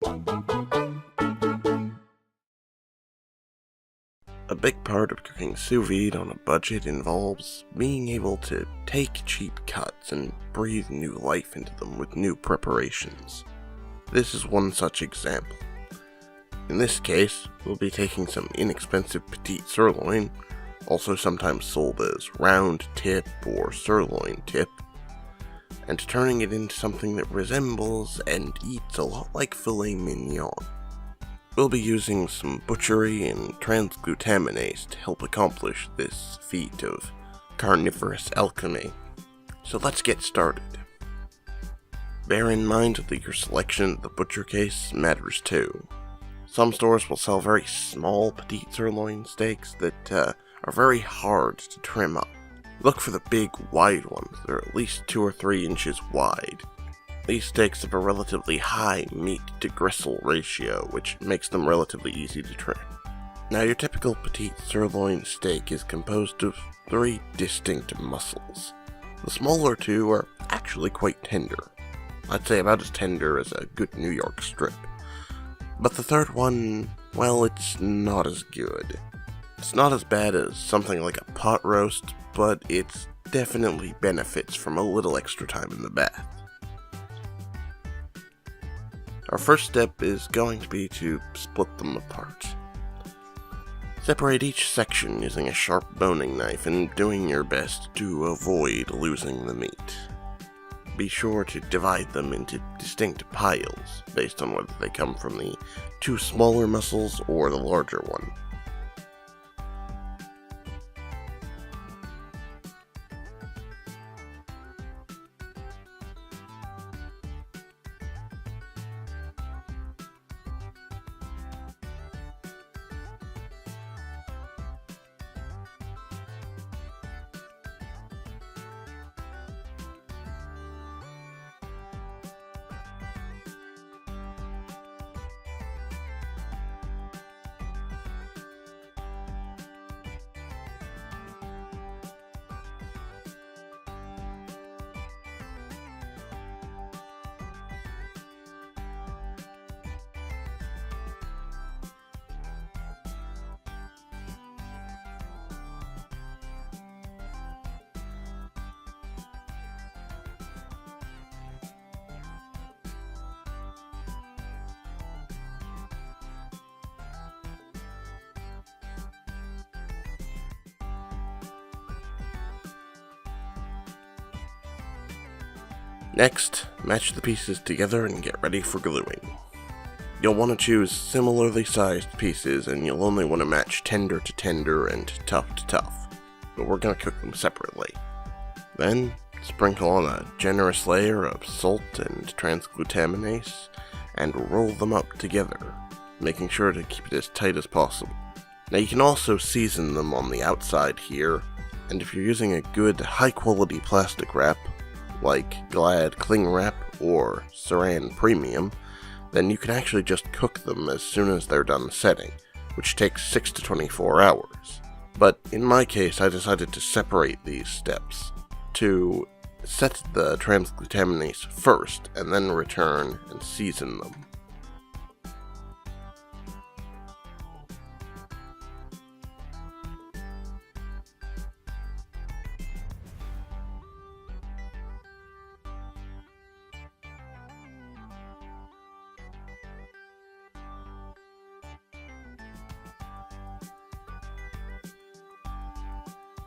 A big part of cooking sous vide on a budget involves being able to take cheap cuts and breathe new life into them with new preparations. This is one such example. In this case, we'll be taking some inexpensive petite sirloin, also sometimes sold as round tip or sirloin tip, and turning it into something that resembles and eats a lot like filet mignon. We'll be using some butchery and transglutaminase to help accomplish this feat of carnivorous alchemy. So let's get started. Bear in mind that your selection of the butcher case matters too. Some stores will sell very small petite sirloin steaks that are very hard to trim up. Look for the big, wide ones. They're at least 2 or 3 inches wide. These steaks have a relatively high meat-to-gristle ratio, which makes them relatively easy to trim. Now, your typical petite sirloin steak is composed of 3 distinct muscles. The smaller 2 are actually quite tender. I'd say about as tender as a good New York strip. But the third one, well, it's not as good. It's not as bad as something like a pot roast, but it definitely benefits from a little extra time in the bath. Our first step is going to be to split them apart. Separate each section using a sharp boning knife and doing your best to avoid losing the meat. Be sure to divide them into distinct piles based on whether they come from the 2 smaller muscles or the larger one. Next, match the pieces together and get ready for gluing. You'll want to choose similarly sized pieces, and you'll only want to match tender to tender and tough to tough, but we're going to cook them separately. Then, sprinkle on a generous layer of salt and transglutaminase, and roll them up together, making sure to keep it as tight as possible. Now you can also season them on the outside here, and if you're using a good high quality plastic wrap, like Glad Cling Wrap or Saran Premium, then you can actually just cook them as soon as they're done setting, which takes 6 to 24 hours. But in my case, I decided to separate these steps, to set the transglutaminase first, and then return and season them.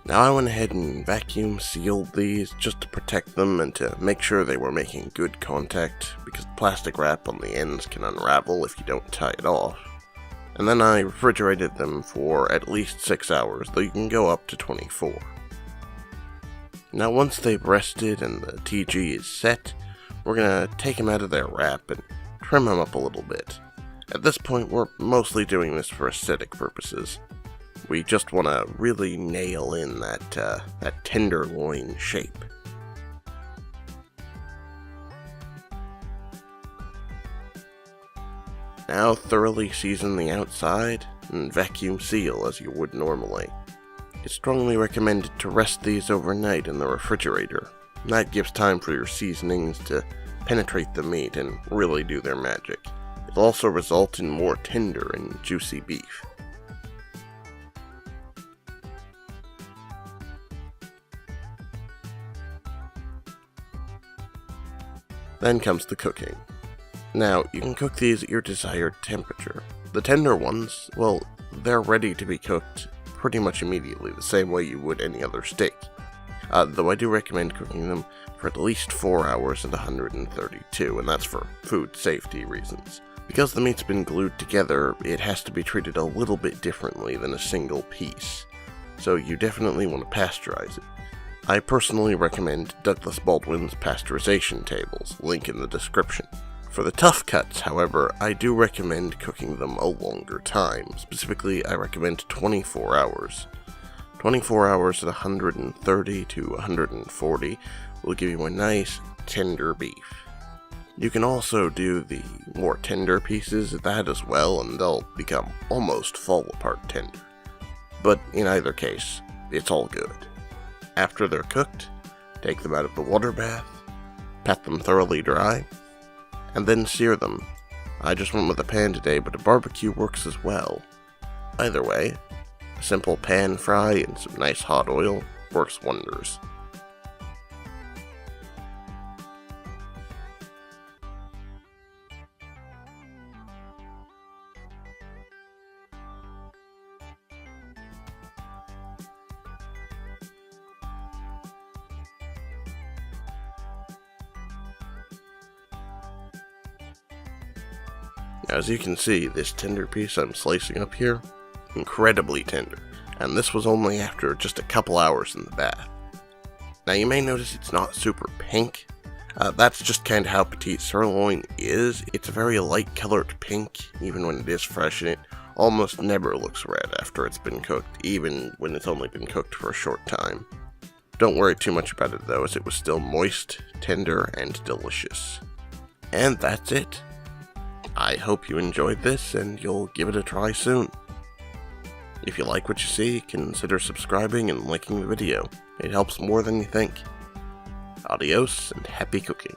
Now I went ahead and vacuum sealed these just to protect them and to make sure they were making good contact, because the plastic wrap on the ends can unravel if you don't tie it off. And then I refrigerated them for at least 6 hours, though you can go up to 24. Now once they've rested and the TG is set, we're going to take them out of their wrap and trim them up a little bit. At this point we're mostly doing this for aesthetic purposes. We just want to really nail in that tenderloin shape. Now thoroughly season the outside and vacuum seal as you would normally. It's strongly recommended to rest these overnight in the refrigerator. That gives time for your seasonings to penetrate the meat and really do their magic. will also result in more tender and juicy beef. Then comes the cooking. Now, you can cook these at your desired temperature. The tender ones, well, they're ready to be cooked pretty much immediately, the same way you would any other steak. Though I do recommend cooking them for at least 4 hours at 132, and that's for food safety reasons. Because the meat's been glued together, it has to be treated a little bit differently than a single piece, so you definitely want to pasteurize it. I personally recommend Douglas Baldwin's pasteurization tables, link in the description. For the tough cuts, however, I do recommend cooking them a longer time. Specifically, I recommend 24 hours. 24 hours at 130 to 140 will give you a nice, tender beef. You can also do the more tender pieces at that as well, and they'll become almost fall-apart tender. But in either case, it's all good. After they're cooked, take them out of the water bath, pat them thoroughly dry, and then sear them. I just went with a pan today, but a barbecue works as well. Either way, a simple pan fry and some nice hot oil works wonders. As you can see, this tender piece I'm slicing up here, incredibly tender, and this was only after just a couple hours in the bath. Now you may notice it's not super pink. That's just kind of how petite sirloin is. It's a very light colored pink, even when it is fresh, and it almost never looks red after it's been cooked, even when it's only been cooked for a short time. Don't worry too much about it though, as it was still moist, tender, and delicious. And that's it. I hope you enjoyed this, and you'll give it a try soon. If you like what you see, consider subscribing and liking the video. It helps more than you think. Adios, and happy cooking.